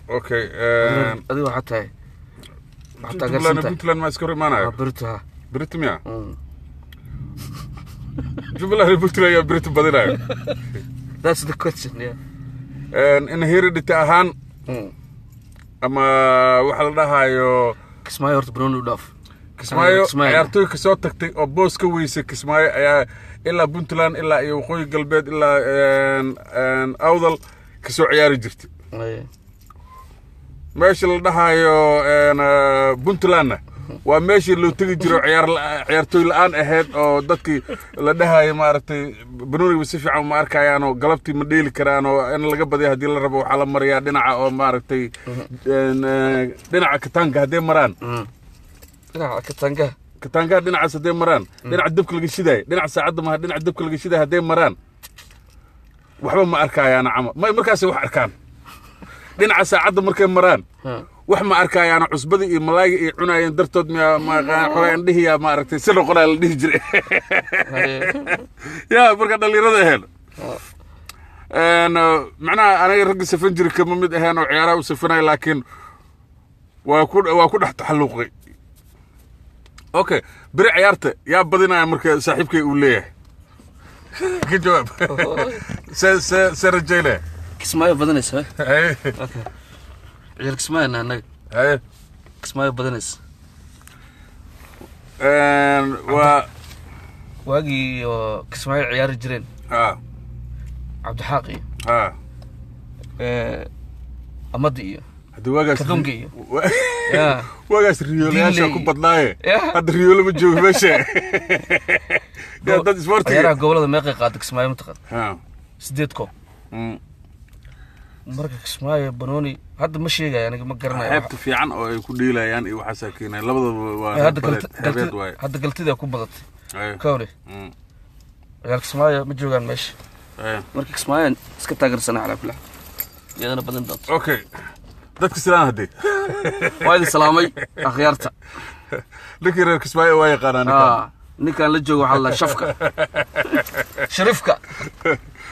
اوكي adiga xataa Puntland ما اسكر معنا بريتها بريت ميا شوف الله Puntland يا بريت بدنا that's the question yeah in heredity ahaan ama waxa la dhahayo Kismaayo horta Bruno Duff Kismaayo ciyaartoy ka soo tagtay oo boos ka weysay Kismaayo ayaa ilaa Puntland ilaa iyo waqooyi galbeed ilaa awdal ka soo ciyaari jirtay meesha la dhahayo Puntland waa meeshii loo tagi jiro ciyaartoy la'aan ahayd oo dadkii la dhahayo maartay Bruno si fiican ma arkayaan oo galabtii ma dheeli karaan oo in laga badiyo hadii la rabo waxa la mariyaa dhinaca oo maartay dhinaca Katanga hadee maraan dhinaca Katanga dhinaca hadee maraan dhinaca dabka laga shiday dhinaca saacada ma dhinaca dabka laga shiday hadee maraan waxba ma arkayaan ama markaas wax arkaan dhinaca saacada markay maraan wax ma arkayaan cusbada iyo malaayga iyo cunayeen dartood ma xogaan dhihiya ma aragtay sida qoraa la dhihi jiray yaa marka dhalinyarada ahayn macnaha anaga rag safan jiray kama mid ahayn oo ciyaaraha u safanay laakiin waa ku dhex taxalluqay okay bari ciyaarta yaa badinaya marka saaxiibkay uu leeyahay ka jawaab se rajayna Kismaayo badanaysa ciyaar Kismaayo anaga Kismaayo badanaysa waagi oo Kismaayo ciyaar jireen Cabdixaaqi Amadi iyo hadda waagaas Kadungi iyo waagaas riyoolayaasha ku badnaaye hadda riyoolo ma joogo meesha dad sportiga ciyaaraha gobolada meeqay qaaday Kismaayo mataqaan 8 koob marka Kismaayo Banooni hadda ma sheegay aniga ma garanayo xeebta fiican oo ay ku dhiilayaan iyo waxa saakiinay labadaba waa hadda galtida ku badatay kawle ciyaar Kismaayo ma joogaan meesha marka Kismaayo iska taageersanaa ala kulaa iyadana badan doonto okay dadka silaan hadii waadi salaamay akhyaarta ninka Kismaayo waa yaqaanaan ninkan la joogo waxa la shafka sharifka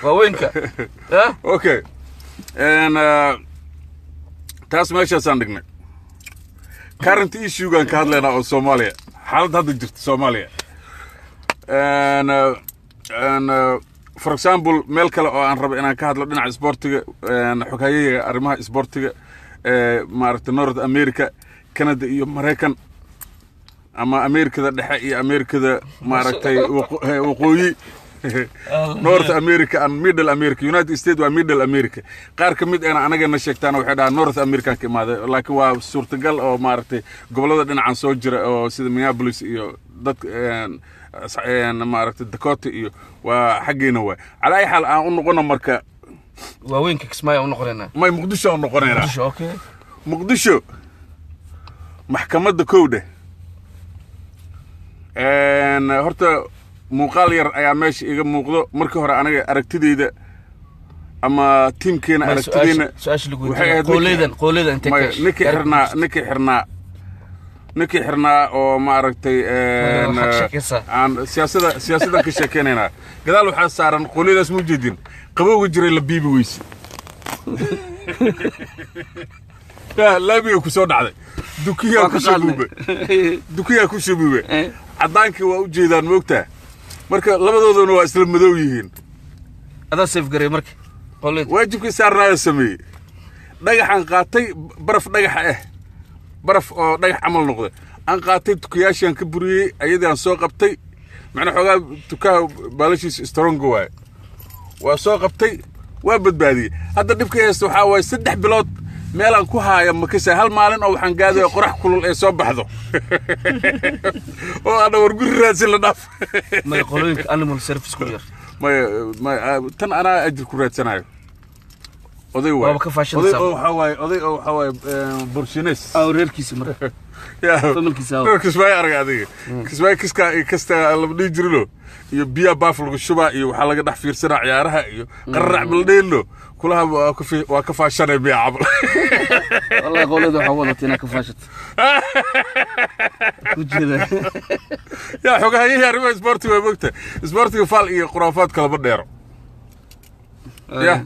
waaweynka okay taas meeshaasaan dhignay current issue-gan ka hadlaynaa oo Soomaaliya xaaladda hadda jirta Soomaaliya for example meel kale oo aan rabo inaan ka hadlo dhinaca sportiga xogayaha arrimaha sportiga maaragtay North America Canada iyo Mareykan ama Amerikada dhexe iyo Amerikada maaragtay waqooyi North America and Middle America United States waa Middle America qaar ka mid ah anaga na sheegtaan waxay dhahaan North America ka imaaday laakiin waa suurtagal oo maaragtay gobolada dhinacan soo jira oo sida Minneapolis iyo dad maaragtay Dakota iyo waa xageena waa ala ay xal aan u noqono marka waaweynka Kismaayo u noqonayna may Muqdisho u noqonayna okay Muqdisho maxkamadda kowda horta muuqaal yar ayaa meesha iga muuqdo markii hore anaga aragtideyda ama teamkeena aragtideena waxay ahayd qooleedan inta ka ninkii xirnaa oo ma aragtay aan siyaasadda ka sheekeynayna gadaal waxa saaran qooleedaas ma jeedin qabowga jiray la biibi weysi laabiga ku soo dhacday dukiya ku shabuube cadaankii waa u jeedaan moogtaa marka labadooduna waa isla madow yihiin adaa safe garay markii qolleed waajibkii saarnaa sameeyay dhagaxan qaatay baraf oo dhagax amal noqday aan qaatay tukiyaashan ka buriyay ayadaan soo qabtay macna xogaa tukaha baalashiis strong waa soo qabtay waa badbaadiyay hadda dhibka heesta waxa way 3 bilood meelan ku haaya makasa hal maalin oo waxaan gaaday qorax kulul ee soo baxdo oo ana warguri raadsin la dhaaf may qolooyinka animal service ku yar may tan ana ajir ku raadsanayo oday waa ka faashanaysa oday waxa way burshines reerkiisa marka familkiisa Kismaayo arag adiga Kismaayo kasta la dhigi jirilo iyo biya baaf lagu shubaa iyo waxa laga dhax fiirsanaa ciyaaraha iyo qarrac baldheelo kulaha waa ka faashanay biya cabal wallahi qowlada waxa wadatina ka faashat ku jeeda ya xogahay arrimaha sportiga way mogta sportiga fal iyo quraafaad kala badheero يا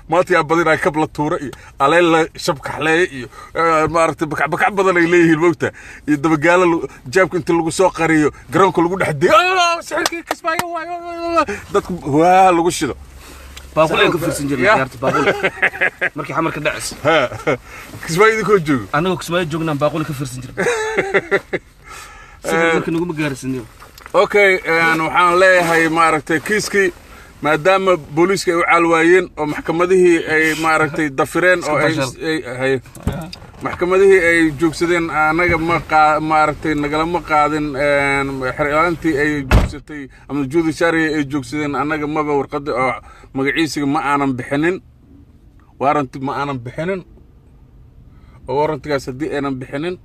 ما تيا بدنا كبل الطورة على شبك حلاي ما عرفت بكع بدنا إليه الموتى إذا بقال جابك أنت اللي سوق قريو جرانك اللي قول حدي سحكي كسباي ده هو اللي قول شذا باقول كفر سنجر يا باقول مركي حمر كدعس كسباي ذي كوجو أنا كسباي جوجنا باقول كفر سنجر ممكن نقوم بجارس النيو اوكي انا waxaan leeyahay maaragtay kiiski maadaama booliiska ay calwaayeen oo maxkamadihii ay maaragtay dafireen oo ay maxkamadihii ay joogsadeen anaga maaragtay nagala ma qaadin xiriirantii ay joogsatay ama judiciary ay joogsadeen anaga maba warqada oo magaciisiga ma aanan bixinin warranty ma aanan bixinin oo warrantigaas hadii aanan bixinin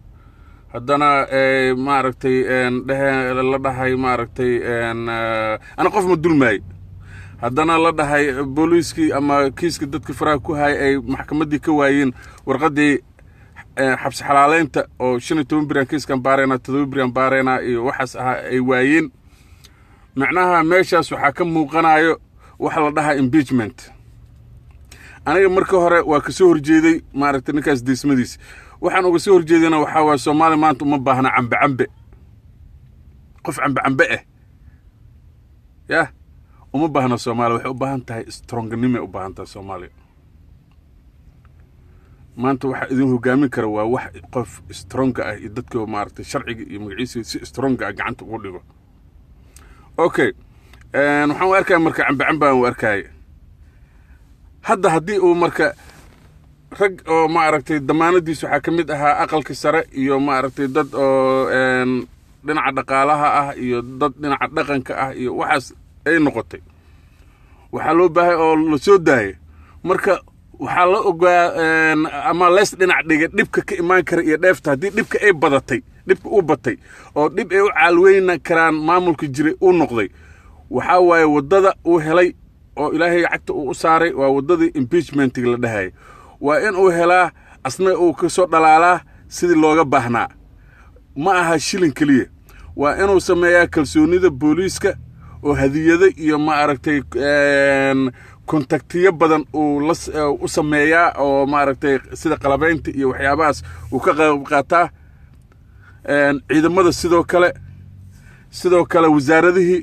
haddana maaragtay la dhahay maaragtay ana qof ma dulmaay haddana la dhahay booliiskii ama kiiska dadka faraha ku hay ay maxkamadii ka waayeen warqadii xabsi xalaaleynta oo 15 biryan kiiskan baarayna 7 biryan baarayna iyo waxaas ay waayeen macnaha meeshaas waxa ka muuqanayo waxa la dhahay impeachment aniga markii hore waa ka soo horjeeday maaragtay ninkaas dismadiis waxaan uga soo horjeedina waxa waa Soomaali maanta uma baahna cambe qof cambe ya uma baahna Soomaali waxay u baahan tahay strongnimo u baahan tahay Soomaali maanta waxa idin hogaamin kara waa wax qof strong ah iyo dadka maaragtay sharciga iyo magaciisa si strong ah gacanta ugu dhigo okay waxaan arkaa marka cambe aan arkay hadda hadii uu marka rag oo maaragtay damaanadiisu waxa kamid ahaa aqalka sare iyo maaragtay dad oo dhinaca dhaqaalaha ah iyo dad dhinaca dhaqanka ah iyo waxaas ay noqotay waxa loo baahay oo la soo daayay marka waxa la ogaa ama lees dhinac dhiga dibka ka imaan kara iyo dheefta hadii dibka ay badatay dibka uu batay oo dib ay u caalweyna karaan maamulka jiray uu noqday waxa waaye wadada uu helay oo ilaahay cagta uu saaray waa wadadii impeachment la dhahay waa in uu helaa asna uu ka soo dhalaalaa sidii looga baahnaa ma aha shilin kaliya waa inuu sameeyaa kalsoonida booliiska oo hadiyada iyo ma aragtay kontaktiyo badan uu u sameeyaa oo ma aragtay sida qalabaynta iyo waxyaabahaas uu ka qayb qaataa ciidamada sidoo kale wasaaradihii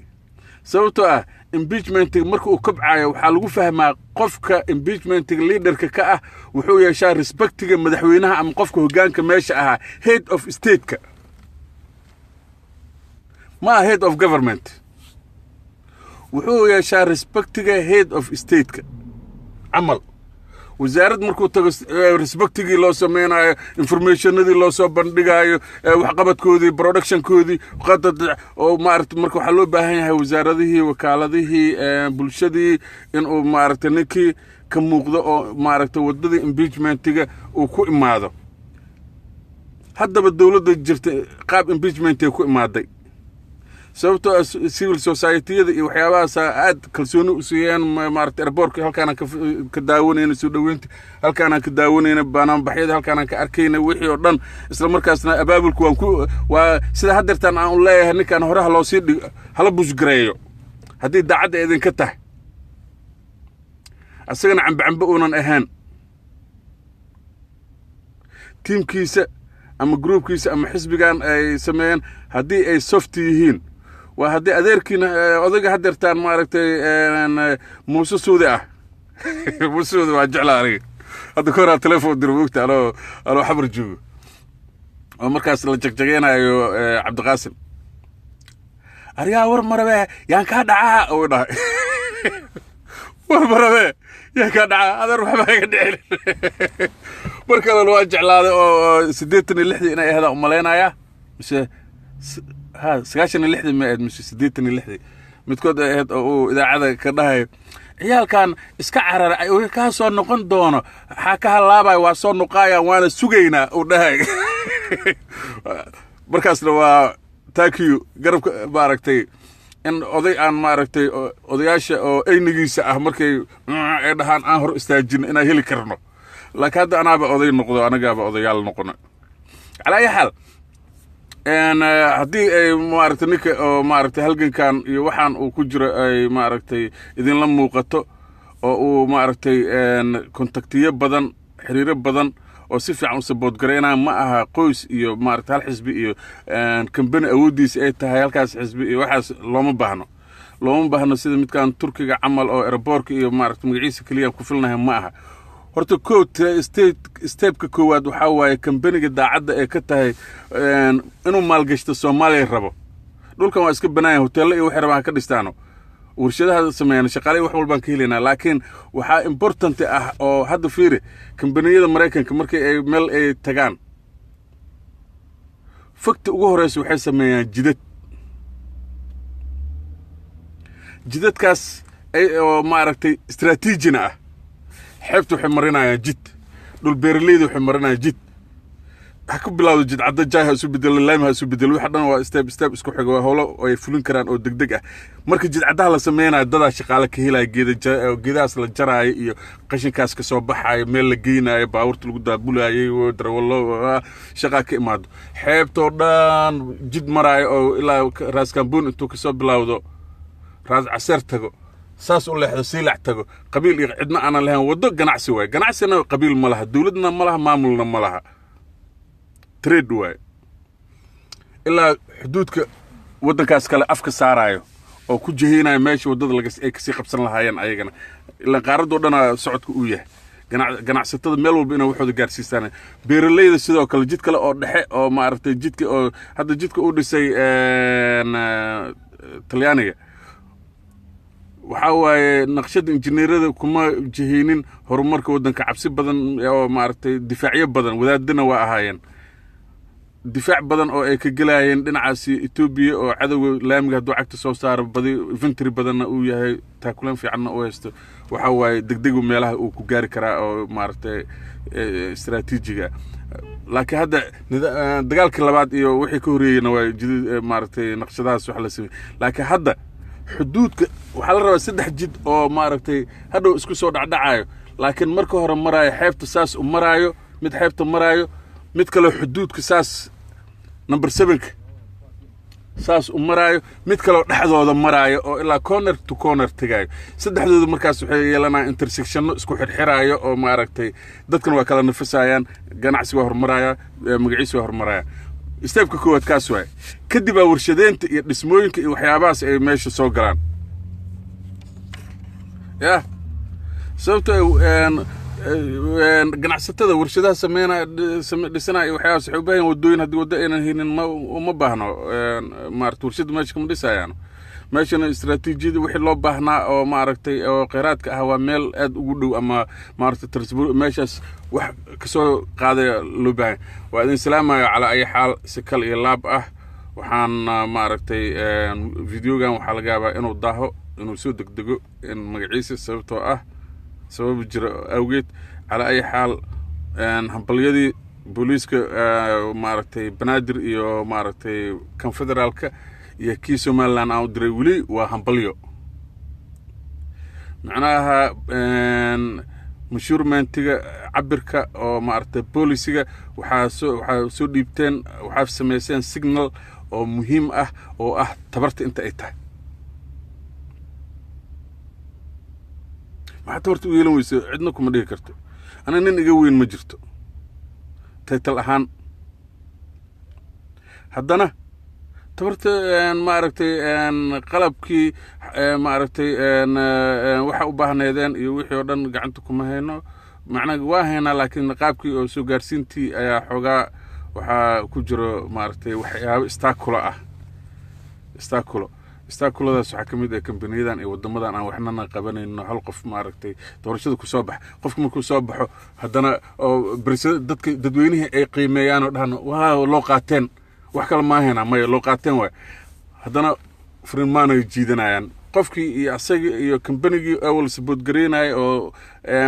sababtoo ah impeachment marka uu kabcayo waxa lagu fahmaa qofka impeachment leaderka ka ah wuxuu yeeshaa respectiga madaxweynaha ama qofka hoggaanka meesha aha head of state-ka ma head of government wuxuu yeeshaa respectiga head of state-ka amal wasaarad markuu tago respectigii loo sameeyo informationadii loo soo bandhigayo wax qabadkoodii productionkoodii qadad oo maaragtay marka waxa loo baahan yahay wasaaradihii wakaaladihii bulshadii in uu maaragtay ninkii ka muuqdo oo maaragtay wadadii impeachmentiga uu ku imaado haddaba dawladda jirta qaab impeachment ay ku imaaday sababtoo civil society-da iyo waxyaabahaas aad kalsooni u siiyeen maaragtay airport halkaan ka daawanayna soo dhaweynta halkaan ka daawanayna banaanbaxyada halkaan ka arkayna wixii oo dhan isla markaasna abaabulku waa sida hadeertan aan u leeyahay ninkaan hore loo sii hala busgareeyo haddii daacadda idin ka tahay asagana cambe uunan ahaan tiimkiisa ama groupkiisa ama xisbigan ay sameeyeen haddii ay soft yihiin waa haddii adeerkiina odayga hadeertaan maaragtay muuse suudi ah muuse suudi waa jeclaa aniga hadda ka horaa telefoon diro moogta anoo xabar joogo oo markaas la jagjageenayo cabdiqaasim aryaa war marabe yaan kaa dhacaa uu dhahay war marabe yaan kaa dhacaa adeer waxbaa iga dhicin markalena waa jeclaaday oo 86 inay ahda u maleynaya mise سكاشن اللحظة ما مش سديتني اللحظة متكود أو إذا عذا كده عيال كان إسكعر كاسون نقن دونه حكاها لابا وصون نقايا وانا سجينا وده بركاس لو تاكيو قرب باركتي إن أضيء عن ماركتي أضياش أو أي نجيس أحمركي إدهان أهر استاجين إن هيل كرنو لكن هذا أنا بأضيء النقطة أنا جاب أضيال النقطة على أي حال haddii ay maaragtay ninka oo maaragtay halgankan iyo waxaan uu ku jiro ay maaragtay idin la muuqato oo maaragtay kontaktiyo badan xiriiro badan oo si fiican u sabood gareynaa ma aha qoys iyo maaragtay hal xisbi iyo kambani awoodiisa ay tahay halkaas xisbi iyo waxaas looma baahno sida midkaan turkiga camal oo airportka iyo maaragtay magaciisa keliya ku filnahay ma aha horta stepka koowaad waxaa waaye kambaniga daacadda ee ka tahay inuu maalgashto Soomaaliya rabo dhulkan waa iska banaan hoteello iyo wax rabaan ka dhistaano warshadaha sameeyaan shaqaale wax walbaan ka helaynaa laakiin waxaa important ah oo hadda fiiri kambaniyada Mareykanka markay ay meel ay tagaan fakta ugu horeysa waxay sameeyaan jidadkaas ay oo maaragtay istaraatiijina ah xeebtu waxay marinayaan jid dhul beeraleyda waxay marinayaan jid ku bilowdo jid cadda jaay ha isu bedelo laam ha isu bedelo waxa dhan waa step isku xigo hawlo ay fulin karaan oo degdeg ah marka jid caddaha la sameeyay dad shaqaale ka helay geedaas la jaraay iyo qashinkaas ka soo baxay meel la geynayo baabuurta lagu daabulay oo darwalo shaqa ka imaado xeebto dhan jid maray oo ilaa raas kambuun intuu ka soo bilowdo raas casar tago saas u leexdo siilac tago qabiil iyo cidna aan lahayn wado ganacsi way ganacsina qabiil ma laha dawladna ma laha maamulna ma laha trade way ilaa xuduudka wadankaas kale afka saarayo oo ku jiheenay meesha wadada laga ay kasii qabsan lahaayeen ayagana ilaa qaaradoo dhan socodku uu yahay ganacsatada meel walba inay waxooda gaarsiistaan beeraleyda sidoo kale jid kale oo dhexe oo maaragtay jidka oo hadda jidka u dhisay Talyaaniga waxa waaye naqshada injineerada kuma jiheenin horumarka wadanka cabsi badan oo maaragtay difaacyo badan wadaadana waa ahaayeen difaac badan oo ay ka galayeen dhinacaas Ethiopia oo cadawga laamiga haduu cagta soo saaro badi inventory badanna uu yahay taakulan fiicanna oo haysto waxa waaye degdeg meelaha uu ku gaari karaa oo maaragtay istaraatiijiga laakiin hadda dagaalkii labaad iyo wixii ka horeeyayna waa maaragtay naqshadahaas wax la sameeyay laakiin hadda xuduudka waxa la rabaa saddex jid oo maaragtay hadhow isku soo dhacdhacayo laakiin marka hore maraayo xeebta saas u maraayo mid xeebta maraayo mid kale xuduudka saas number 7 saas u maraayo mid kale dhaxdooda maraayo oo ilaa corner to corner tagayo saddexdooda markaas waxay yeelanaa intersection isku xirxiraayo oo maaragtay dadkan waa kala nafisayaan ganacsiga hormaraya magaciisa hormaraya stepka koowaad kaas waay kadib warshadeenta iyo dhismooyinka iyo waxyaabahaas ay meesha soo galaan sababtoo ganacsatada warshadaha sameeyana dhisana iyo waxyaas waxay u baahan wadooyin hadii wada aynan helin ma baahno maaragtay warshada meesha kuma dhisayaan meeshana istaraatiijiyada wixii loo baahnaa oo maaragtay oo qeyraadka ah waa meel aad ugu dhow ama maaragtay transport meeshaas wax ka soo qaaday loo baahan waa idin salaamayo cala ay xaal si kal iyo laab ah waxaan maaragtay videogan waxa laga yaabaa inuu daaho inuu soo degdego in magaciisa sababtoo ah sabab jira awgeed cala ay xaal hambalyadii booliiska maaragtay banaadir iyo maaragtay kan federaalka iyo kii Somaliland aan u diray wali waa hambalyo macnaha measurementga cabirka oo maaragtay booliisiga waxa soo dhiibteen waxa sameeyeen signal oo muhiim ah oo ah tabarta inta ay tahay ma tabarta u yeelan weyso cidna kuma dhigi karto ana nin iga weyn ma jirto title ahaan haddana tabarta maaragtay qalabkii maaragtay waxa u baahneedeen iyo wixii oo dhan gacanta kuma hayno macnaheedu waa haynaa laakiin qaabkii oo soo gaarsiintii ayaa xogaa waxa ku jiro maaragtay waxyaabo istaakuladaas waxa kamid ah kambaniyada iyo wadamadan aan waxna qabanayno hal qof maaragtay doorashada ku soo bax qofku markuu soo baxo haddana oo dadweynaha ay qiimeeyaan oo dhahan waa loo qaateen wax kale ma ahayna ma loo qaateen way haddana fariimaano jiidanayaan qofkii iyo asaga iyo kambanigii awal support gareynay oo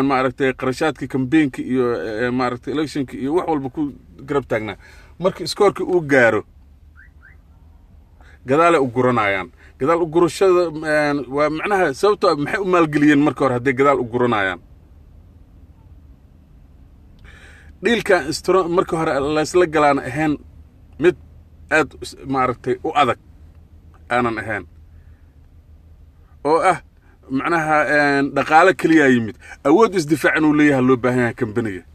maaragtay qarashaadka campaign-ka iyo maaragtay election-ka iyo wax walba ku garab taagnaa markii scoorka uu gaaro gadaal u guranayaan gadaal u gurashada waa macnaha sababtoo maxay u maalgeliyeen marka hore haday gadaal u guranayaan dhilka marka hore la isla galaan ahayn mid aad maaragtay u adag aanan ahayn oo ah معناها دقالة كليا يمد أود إزدفاع إنه ليه هاللو بهنا كمبنية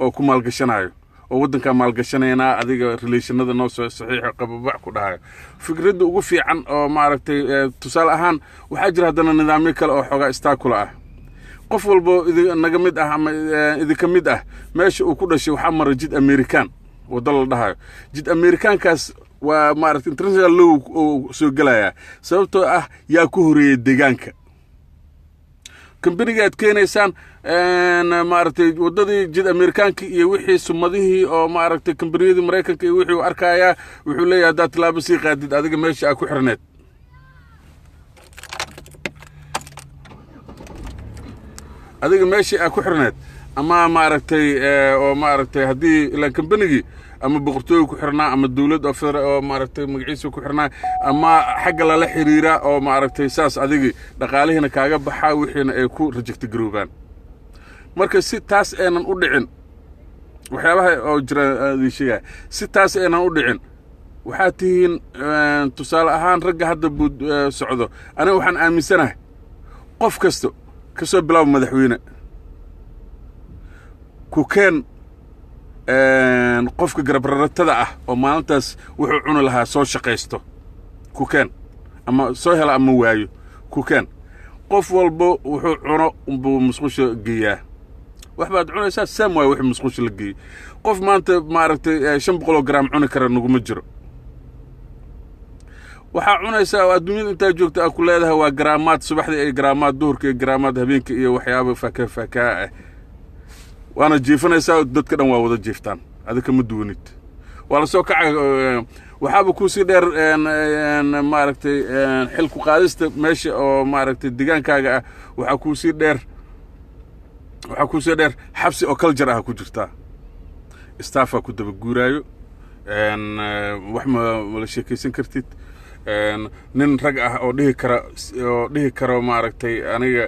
أو كمال قشنايو oo wadanka maalgashanayna adiga relationada noo soo saxiix qababac ku dhahay fikradu ugu fiican oo maaragtay tusaale ahaan waxa jira hadana nidaamyo kale oo xoga istaakula ah qof walbo naga mid ah ama idinka mid ah meesha uu ku dhashay waxa mar jid American wada la dhahay jid Americankaas waa maaragtay international law soo galaya sababtoo ah yaa ku horeeyay deegaanka كمبنيات كينيسان مارتي وددي جد أمريكانكي يوحي سمديه أو مارتي كمبنيات أمريكانكي يوحي وأركايا ويحول لي دات لابسي قادد هذيك ماشي أكو حرنت هذيك ماشي أكو حرنت أما مارتي أو مارتي هدي إلى كمبنيجي أما بقرتوي كحرنا أما الدولة أفر أو مارتي مقعيس كحرنا أما حق الله حريرة أو مارتي ساس أديجي دقالي هنا كاجا بحاول حين يكون رجعت جروبان مركز ست تاس أنا نقولعن وحياها أو جرا هذه شيء ست تاس أنا نقولعن وحاتين تصال أهان رجع هذا بود سعودة أنا وحن آمن سنة قف كسو بلا مدحوينه كوكان qofka garabratada ah oo maalintaas wuxuu cun lahaa soo shaqeysto ku keen ama soo hela ama waayo ku keen qof walba wuxuu cuno uu musqusha geeyaa wax baad cunaysaa sam way wax musqusha la geeyay qof maanta maaragtay 500 gram cuni kara nuguma jiro waxa cunaysaa adduunyada inta joogta ku leedahay waa garaamaad subaxdii ay garaamaad duhurkii garaamaad habeenkii iyo waxyaabo faka ah وانا جيفنaysaa dadka dhan waa wada jiiftaan adika ma duwanid wala soo kacay waxaaba ku sii dheer maaragtay xil ku qaadista meesha oo maaragtay digaankaaga ah waxa ku sii dheer xabsi oo culture ah ku jirta staffa ku daba guuraayo wax ma la sheekaysan kartid nin rag ah oo dhihi karo maaragtay aniga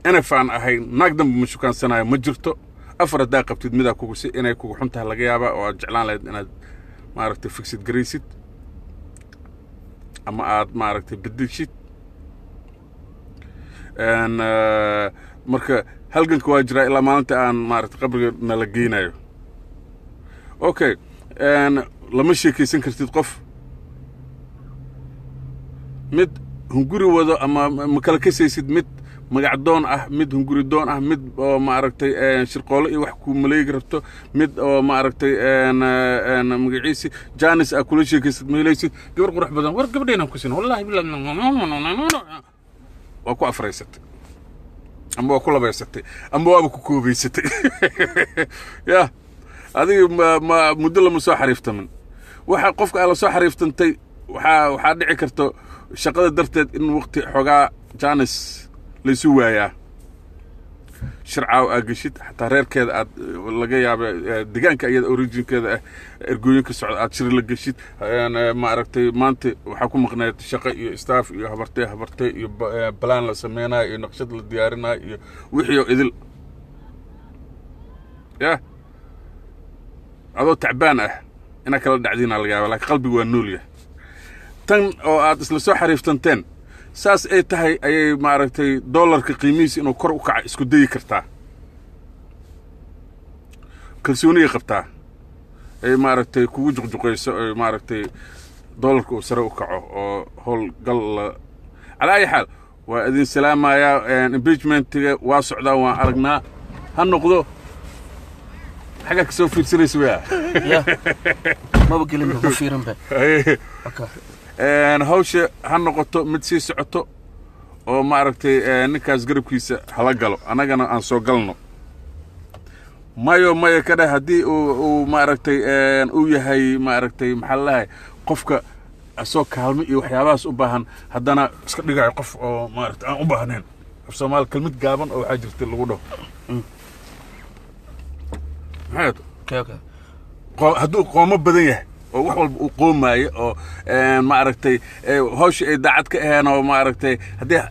anafaan ahay naagdan ma shukansanayo ma jirto أفر دقيقة بتدمدها كوكسي إنها كوك حنتها لقيابة وجعلان لها إنها معركة فيكسيت جريسيت أما عاد معركة بدلشيت إن مركة هلقن كواجرة إلا ما أنت عن معركة قبل نلقينا أوكي إن لما شيء سنكر تتقف مد هنقولي وذا أما مكالكسي سيد مد magacdoon ah mid hunguridoon ah mid oo maaragtay shirqoolo iyo wax ku maleeg rabto mid oo maaragtay magaciisi Janis akula sheekaysid meelaysid gabar qurux badan war gabadheena ku siin wallahi billahi waa ku afreysatay ama waa ku labaysatay ama waa ku koobaysatay ya adiga ma muddo lama soo xariiftamin waxa qofka la soo xariiftantay waxa dhici karto shaqada darteed in waqti xogaa Janis ليسوا وياه شرعوا أجشيت حتى غير كذا لقيا دجان كأيد أوريجين كذا إرجوين كسعود أشير لقيشيت أنا ما عرفت ما أنت وحكم قناة الشقة استاف هبرتي بلان لسمينا نقشد لديارنا وحيو إذل يا هذا تعبان أنا كلا دعدين على الجوال لكن قلبي ونوليه تن أو أتصل حريف تنتين ساس أي تهي أي معرفتي دولار كقيميس إنه كر وقع إسكودي كرتا كلسونية قبتا أي معرفتي كوجق جقيس أي معرفتي دولار كوسر وقعه أو هول قل على أي حال وإذن سلامة يا إمبيجمنت واسع ده وأرجنا هالنقطة حاجة كسوف في سيريس وياه ما بقول لك كفيرن به هوش هالنقطة متسي سعته oo maaragtay ninkaas garabkiisa hala galo anagana aan soo galno mayo kada hadii uu maaragtay uu yahay maaragtay maxaa lahay qofka asoo kaalmo iyo waxyaabahaas u baahan hadana iska dhigayo qof oo maaragtay aan u baahnayn af Soomaal kalmad gaaban oo waxa jirtay lagu dhaw haduu qoomo badan yahay oo wax walba uu qoomaayo oo maaragtay hawsh ay daacad ka aheen oo maaragtay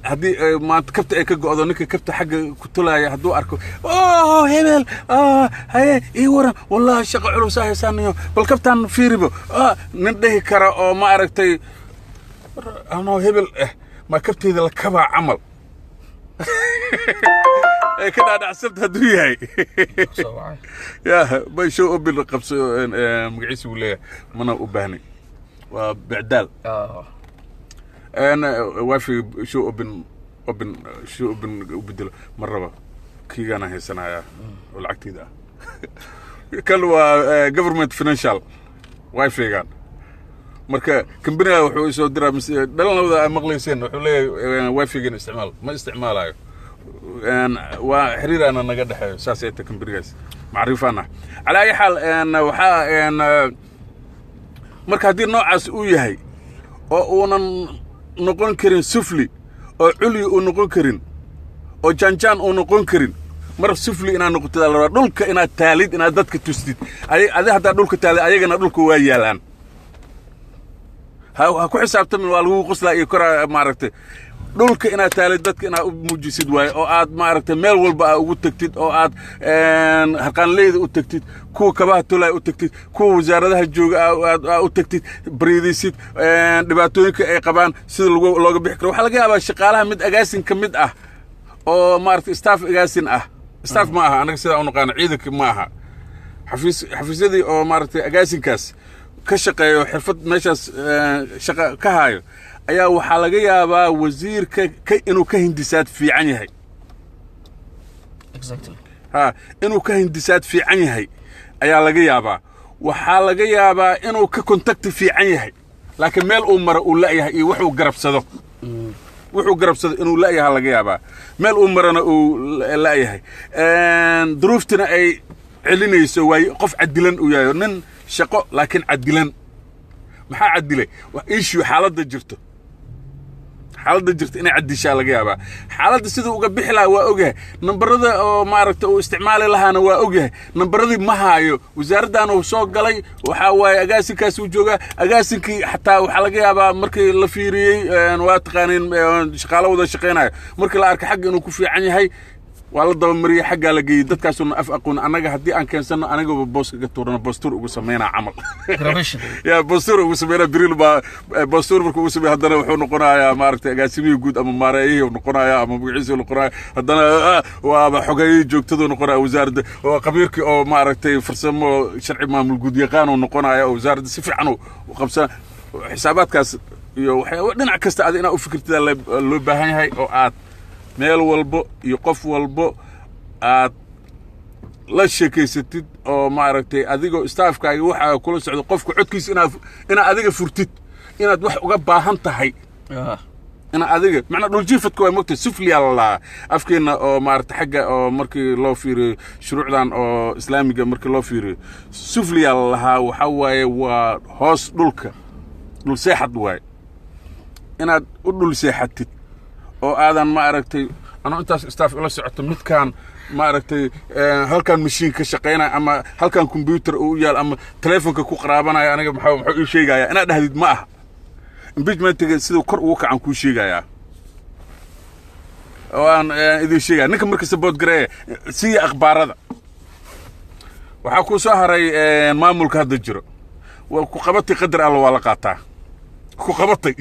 hadii maanta kabta ay ka go'do ninka kabta xagga ku tulaaya haduu arko hebel haye ii waran wallahi shaqo culus ah haysaaniyo bal kabtan fiiribo nin dhihi kara oo maaragtay ano hebel ma kabteeda la kaba amal كده أنا عصرت هدوية هاي يا ما شو أبن قبس مقعيس ولا منا أبهني وبعدال أنا وافي شو أبن شو أبدل مرة كي أنا هي سنة يا والعكتي ده كلوا government financial وافي كان marka kambaniga wuxuu soo diraa dhalnawada maqlayeen wuxuu leeyahay wifi-gan isticmaal ma isticmaalayo waa xiriirana naga dhaxeeyo saasay ta kambanigaas macrifana ala ay xal waxa marka hadii noocaas uu yahay oo uunan noqon karin sufli oo culi uu noqon karin oo janjaan uu noqon karin mar sufli inaan noqoto dhulka inaad taalid inaad dadka tustid adi hadda dhulka taalid ayagana dhulka waa yaalaan ha ku xisaabtan waa lagu qoslaa iyo kora maaragtay dhulka inaad taalid dadka inaad u muujisid waaye oo aad maaragtay meel walba ugu tagtid oo aad harqaanleyda u tagtid kuwa kabaha tolay u tagtid kuwa wasaaradaha jooga aad u tagtid bariidisid dhibaatooyinka ay qabaan sida looga bixi karo waxa laga yaabaa shaqaalaha mid agaasin ka mid ah oo maaragtay staff agaasin ah staff ma aha anaga sida u naqaan ciidanka ma aha xafiisyadii oo maaragtay agaasinkaas ka shaqeeyo xirfad meeshaas shaqa ka hayo ayaa waxa laga yaabaa wasiirka inuu ka hindisaad fiican yahay exactly inuu ka hindisaad fiican yahay ayaa laga yaabaa waxa laga yaabaa inuu ka contact fiican yahay laakiin meel uu maro uu la yahay iyo wuxuu garabsado inuu la yahay laga yaabaa meel uu marana uu la yahay duruuftina ay celinayso way qof cadilan u yahay nin shaqo laakiin cadilan maxaa cadilay waa issue xaaladda jirto inay cadishaa laga yaabaa xaaladda siduu uga bixi lahaa waa ogyahay nambarada oo maaragtay uu isticmaali lahaana waa ogyahay nambaradii ma haayo wasaaraddan uu soo galay waxa waaye agaasinkaas uu joogaa agaasinkii xataa waxaa laga yaabaa markii la fiiriyey waa taqaaniin shaqaalo wada shaqaynayo markii la arkay xagga inuu ku fiican yahay waa la dabamariyay xaggaa la geeyey dadkaasuna af aqoon annaga haddii aan keensano anigaba booska ka tuurano boostuur ugu sameynaa camal ya boostuur ugu sameynaa biriil baa boostuur markuu ugu sameeya haddana wuxuu noqonayaa maaragtay agaasimihii guud ama maareeyihii noqonayaa ama magaciisii noqonayaa haddana waaba xogeeyihii joogtaduu noqonaya wasaaradda oo qabiirkii oo maaragtay farsamo sharci maamul guud yaqaan uu noqonaya oo wasaaradda si fiican u qabsan xisaabaadkaas iyo waxyaaba dhinac kasta aad inaad u fikirtida loo baahan yahay oo aad meel walbo iyo qof walbo aad la sheekaysatid oo maaragtay adigoo staafkaaga waxa kula socdo qofka codkiisa inaad adiga furtid inaad wax uga baahan tahay ina adiga macna dhul jiifadku way mogtay sufliya la afkeena oo maaragtay xagga oo markii loo fiiriyo shuruucdan oo islaamiga markii loo fiiriyo sufliya la waxa waaye waa hoos dhulka dhul seexad waaye inaad u dhul seexatid oo aadan maaragtay ana intaas staff ila socoto midkaan maaragtay halkan machine ka shaqeynaa ama halkan computer uu yaal ama telefoonka ku qaraabanaya aniga maxaa ii sheegaya inaad dhahdid ma aha impeachment-ga sidoo kor ugu kacan ku sheegaya oo aan idin sheegaya ninka markii support gareeya si akhbaarada waxa ku soo haray maamulka hadda jiro waa ku qabatay qadar Allah waa la qaataa ku qabatay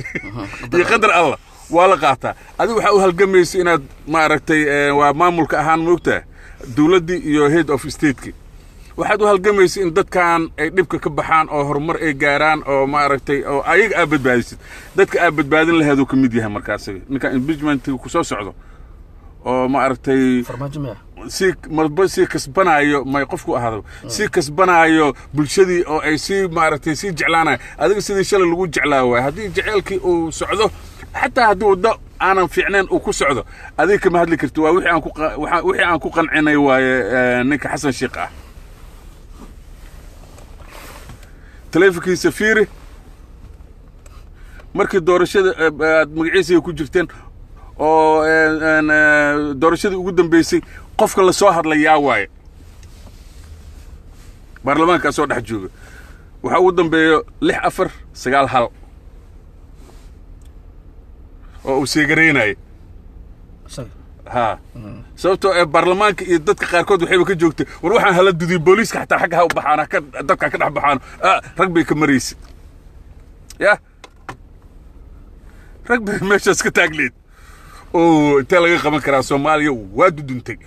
iyo qadar Allah waa la qaataa adigu waxa uu halgamayay inaad maaragtay waa maamulka ahaan moogtaa dawladda iyo head of state-ki waxaad u halgamayay in dadkan ay dhibka ka baxaan oo horumar ay gaaraan oo maaragtay oo ayaga aad badbaadisid dadka aad badbaadin lahayd uu ka mid yahay markaas ninka impeachment ku soo socdo oo maaragtay si kasbanayo may qofku ahaado si kasbanayo bulshadii oo ay si maaragtay si jeclaanay adiga sidii shalay lagu jeclaa way hadii jaceelkii uu socdo حتى هدو دا أنا في عنان وكسعده هذيك ما هدلك ارتوا وحي عن كوقن عيني ونك حسن شقة تلفكي سفيري مركز دورشة مقعيسي يكون جرتين أو دورشة قدام بيسي قفك الله صاهر لي ياواي برلمان كاسود حجوجه وحاودن بي لح أفر سقال حل oo sigareynay sababtoo baarlamaanka iyo dadka qaarkood waxay ka joogtay war waxaan hala dudii booliiska xataa xagga u baxaana ka dadka ka dhaxbaxaan rag bay ka maraysid ya rag bay meeshaas ka taagleed oo inta laga qaban karaa Soomaaliya waa duduntay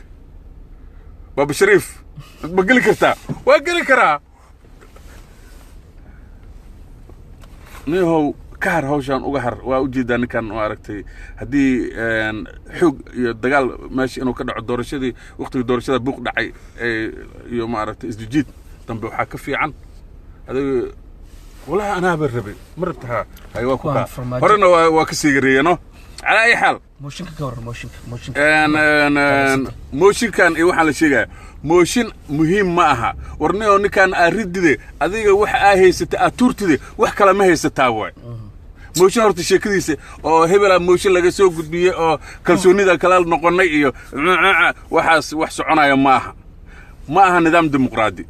Baba Shariif ma gali kartaa waa gali karaa nihow كهر هوشان وجهر وأوجد أن كان واركتي هدي حق يدجال ماشي إنه كده الدور الشدي وقت الدور الشدي بوق دعي يوم عرفت إزدجيت تنبه حكى في عن هذا ولا أنا بالربي مرتها هاي وكوكا هرنا وكسيجرينه على أي حال موشين كور موشين موشين كان إيه وحنا شيء موشين مهم معها ورنيه إن كان أريد ذي هذه وح هي ستأتورت ذي وح كلامه هي ستاوي موشين هرت الشيء كذي أو هبلا موشين لقى سوق بيه أو كلسوني ذا كلام نقولنا إياه وحس عناية معها نظام ديمقراطي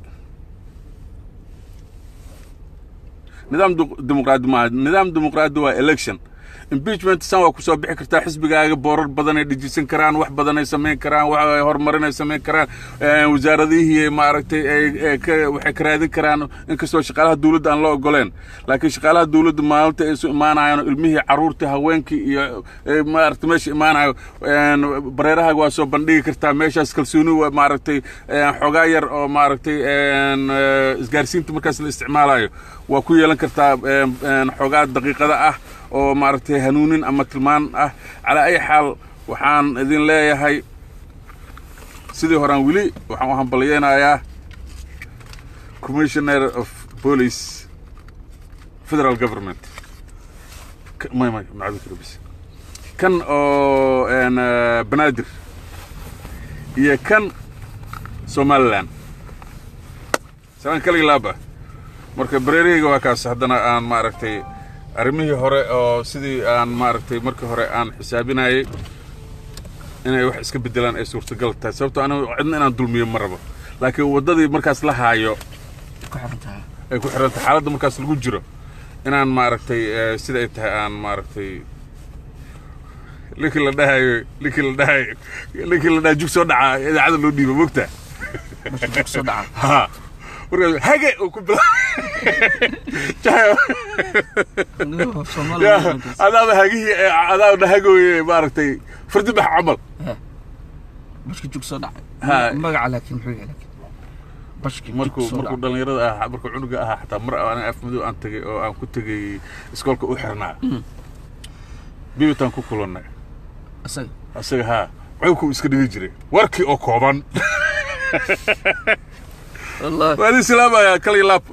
نظام ديمقراطي هو election impeachment سوى كسو بixi kartaa xisbigaaga boorar badan ay dhijisan karaan wax badan ay sameyn karaan wax ay horumarin ay sameyn karaan wasaaradihii maaragtay waxay ka raadin karaan inkastoo shaqaalaha dawladda aan loo ogoleen laakiin shaqaalaha dawladda maalinta ay soo imaanayaan ilmihii caruurta haweenkii iyo maaragtay meesha imaanayo bareeraha waa soo bandhigi kartaa meeshaas kalsooni waa maaragtay xogaa yar oo maaragtay isgaarsiinta markaas la isticmaalayo waa ku yeelan kartaa xogaa daqiiqada ah oo maaragtay hanuunin ama tilmaan ah على أي حال وحان إذن لا هاي سيدي هران ولي وحان بلينا يا Commissioner of Police Federal Government ما معذور بس كان أنا بنادر هي كان سومالان سواء كلي لابا مركب بريري وكاس هذانا أنا معرفتي أرميه هراء أو سيدي أنا معرفتي مركب هراء أنا حسابيناي أنا واحد إسكب بدلان أي صورة قلتها سبته أنا عندنا أنا دول مرة لكن وددي مركز لها يو كحرتها حالة مركز الوجرة أنا معرفتي سيدي إتها أنا معرفتي لكن لدها جوك صدعة إذا عاد لودي بوقته مش جوك صدعة ها هاجي وكبر هذا هاجي هذا هاجي معرفتي فرد بح عمل مش جوك صدعة ما على كم حاجة لك بشكي مركو دلنيرada ah markuu cunuga ah xataa mar aan afmadu aan tagay oo aan ku tagay iskoolka u xirnaa biitan ku kulannay asaga ha wuxuu iska dhigi jiray warkii oo kooban wallahi wali salaam ya kali lab